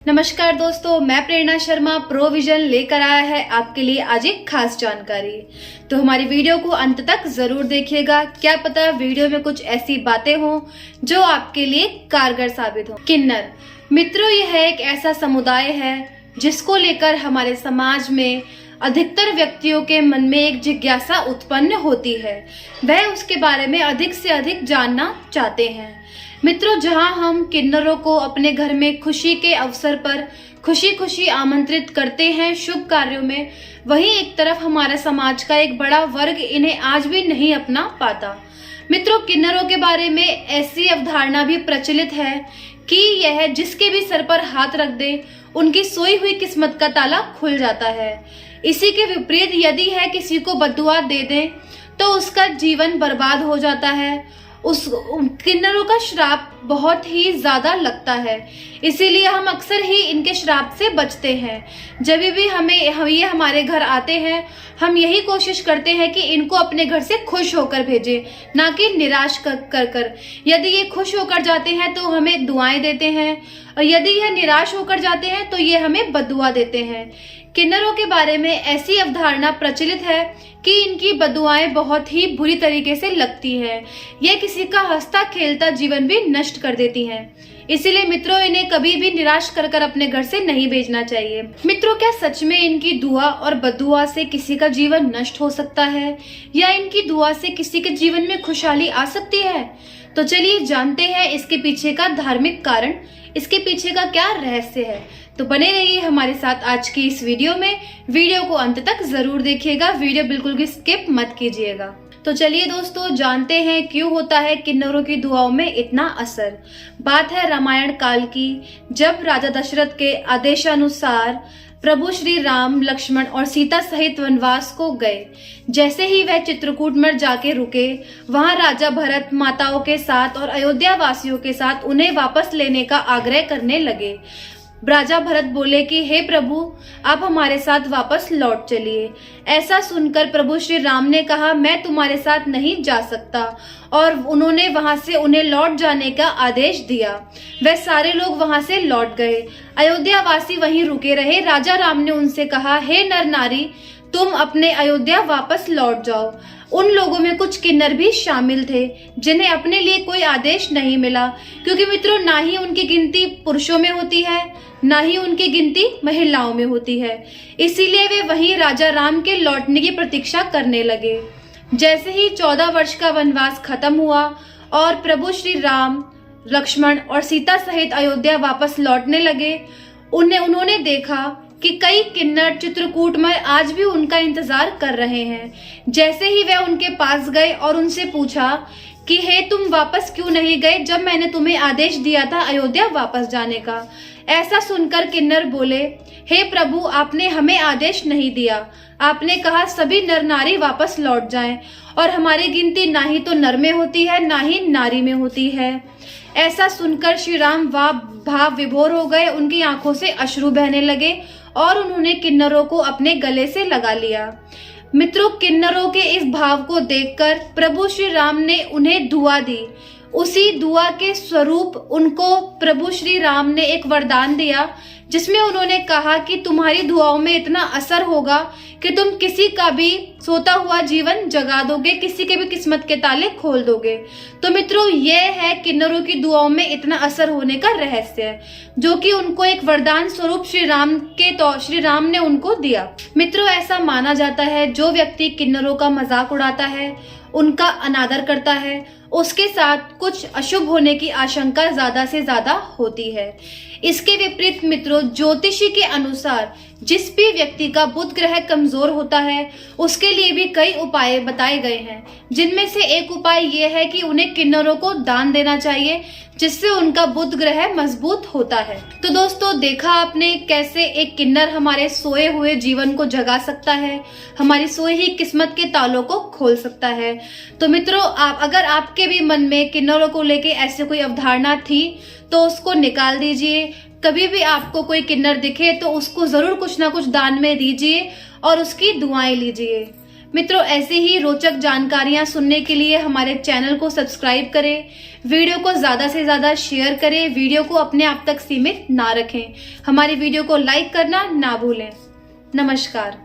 नमस्कार दोस्तों, मैं प्रेरणा शर्मा प्रोविजन लेकर आया है आपके लिए आज एक खास जानकारी। तो हमारी वीडियो को अंत तक जरूर देखिएगा। क्या पता वीडियो में कुछ ऐसी बातें हों जो आपके लिए कारगर साबित हो। किन्नर मित्रों, यह एक ऐसा समुदाय है जिसको लेकर हमारे समाज में अधिकतर व्यक्तियों के मन में एक जिज्ञासा उत्पन्न होती है। वह उसके बारे में अधिक से अधिक जानना चाहते हैं। मित्रों, जहां हम किन्नरों को अपने घर में खुशी के अवसर पर खुशी खुशी आमंत्रित करते हैं शुभ कार्यों में, वहीं एक तरफ हमारा समाज का एक बड़ा वर्ग इन्हें आज भी नहीं अपना पाता। मित्रों, किन्नरों के बारे में ऐसी अवधारणा भी प्रचलित है कि यह जिसके भी सर पर हाथ रख दे उनकी सोई हुई किस्मत का ताला खुल जाता है। इसी के विपरीत यदि है किसी को बद्दुआ दे दें तो उसका जीवन बर्बाद हो जाता है। उस किन्नरों का श्राप बहुत ही ज्यादा लगता है, इसीलिए हम अक्सर ही इनके श्राप से बचते हैं। जब भी ये हमारे घर आते हैं, हम यही कोशिश करते हैं कि इनको अपने घर से खुश होकर भेजें, ना कि निराश कर। यदि ये खुश होकर जाते हैं तो हमें दुआएं देते हैं, और यदि यह निराश होकर जाते हैं तो ये हमें बद्दुआ देते हैं। किन्नरों के बारे में ऐसी अवधारणा प्रचलित है कि इनकी बद्दुआएं बहुत ही बुरी तरीके से लगती है। ये किसी का हंसता खेलता जीवन भी नष्ट कर देती हैं। इसीलिए मित्रों, इन्हें कभी भी निराश कर अपने घर से नहीं भेजना चाहिए। मित्रों, क्या सच में इनकी दुआ और बद्दुआ से किसी का जीवन नष्ट हो सकता है, या इनकी दुआ से किसी के जीवन में खुशहाली आ सकती है? तो चलिए जानते हैं इसके पीछे का धार्मिक कारण, इसके पीछे का क्या रहस्य है। तो बने रहिए हमारे साथ आज की इस वीडियो में। वीडियो को अंत तक जरूर देखिएगा, वीडियो बिल्कुल भी स्किप मत कीजिएगा। तो चलिए दोस्तों, जानते हैं क्यों होता है किन्नरों की दुआओं में इतना असर। बात है रामायण काल की, जब राजा दशरथ के आदेशानुसार प्रभु श्री राम, लक्ष्मण और सीता सहित वनवास को गए। जैसे ही वह चित्रकूट में जाके रुके, वहां राजा भरत माताओं के साथ और अयोध्या वासियों के साथ उन्हें वापस लेने का आग्रह करने लगे। राजा भरत बोले कि हे प्रभु, आप हमारे साथ वापस लौट चलिए। ऐसा सुनकर प्रभु श्री राम ने कहा, मैं तुम्हारे साथ नहीं जा सकता, और उन्होंने वहां से उन्हें लौट जाने का आदेश दिया। वह सारे लोग वहां से लौट गए। अयोध्या वासी वहीं रुके रहे। राजा राम ने उनसे कहा, हे नर नारी, तुम अपने अयोध्या वापस लौट जाओ। उन लोगों में कुछ किन्नर भी शामिल थे जिन्हें अपने लिए कोई आदेश नहीं मिला, क्योंकि मित्रों, ना ही उनकी गिनती पुरुषों में होती है, ना ही उनकी गिनती महिलाओं में होती है। इसीलिए वे वहीं राजा राम के लौटने की प्रतीक्षा करने लगे। जैसे ही 14 वर्ष का वनवास खत्म हुआ और प्रभु श्री राम, लक्ष्मण और सीता सहित अयोध्या वापस लौटने लगे, उन्होंने देखा कि कई किन्नर चित्रकूट में आज भी उनका इंतजार कर रहे हैं। जैसे ही वे उनके पास गए और उनसे पूछा कि हे, तुम वापस क्यों नहीं गए जब मैंने तुम्हें आदेश दिया था अयोध्या वापस जाने का? ऐसा सुनकर किन्नर बोले, हे प्रभु, आपने हमें आदेश नहीं दिया। आपने कहा सभी नर नारी वापस लौट जाएं, और हमारी गिनती ना ही तो नर में होती है, ना ही नारी में होती है। ऐसा सुनकर श्री राम भाव विभोर हो गए। उनकी आंखों से अश्रु बहने लगे और उन्होंने किन्नरों को अपने गले से लगा लिया। मित्रों, किन्नरों के इस भाव को देखकर प्रभु श्री राम ने उन्हें दुआ दी। उसी दुआ के स्वरूप उनको प्रभु श्री राम ने एक वरदान दिया, जिसमें उन्होंने कहा कि तुम्हारी दुआओं में इतना असर होगा कि तुम किसी का भी सोता हुआ जीवन जगा दोगे, किसी के भी किस्मत के ताले खोल दोगे। तो मित्रों, यह है किन्नरों की दुआओं में इतना असर होने का रहस्य, जो कि उनको एक वरदान स्वरूप श्री राम ने उनको दिया। मित्रों, ऐसा माना जाता है जो व्यक्ति किन्नरों का मजाक उड़ाता है, उनका अनादर करता है, उसके साथ कुछ अशुभ होने की आशंका ज्यादा से ज्यादा होती है। इसके विपरीत मित्रों, ज्योतिषी के अनुसार जिस भी व्यक्ति का बुध ग्रह कमजोर होता है, उसके लिए भी कई उपाय बताए गए हैं, जिनमें से एक उपाय यह है कि उन्हें किन्नरों को दान देना चाहिए, जिससे उनका बुध ग्रह मजबूत होता है। तो दोस्तों, देखा आपने कैसे एक किन्नर हमारे सोए हुए जीवन को जगा सकता है, हमारी सोई ही किस्मत के तालों को खोल सकता है। तो मित्रों, अगर आपके भी मन में किन्नरों को लेके ऐसे कोई अवधारणा थी तो उसको निकाल दीजिए। कभी भी आपको कोई किन्नर दिखे तो उसको जरूर कुछ ना कुछ दान में दीजिए और उसकी दुआएं लीजिए। मित्रों, ऐसे ही रोचक जानकारियां सुनने के लिए हमारे चैनल को सब्सक्राइब करें, वीडियो को ज्यादा से ज्यादा शेयर करें, वीडियो को अपने आप तक सीमित ना रखें, हमारी वीडियो को लाइक करना ना भूलें। नमस्कार।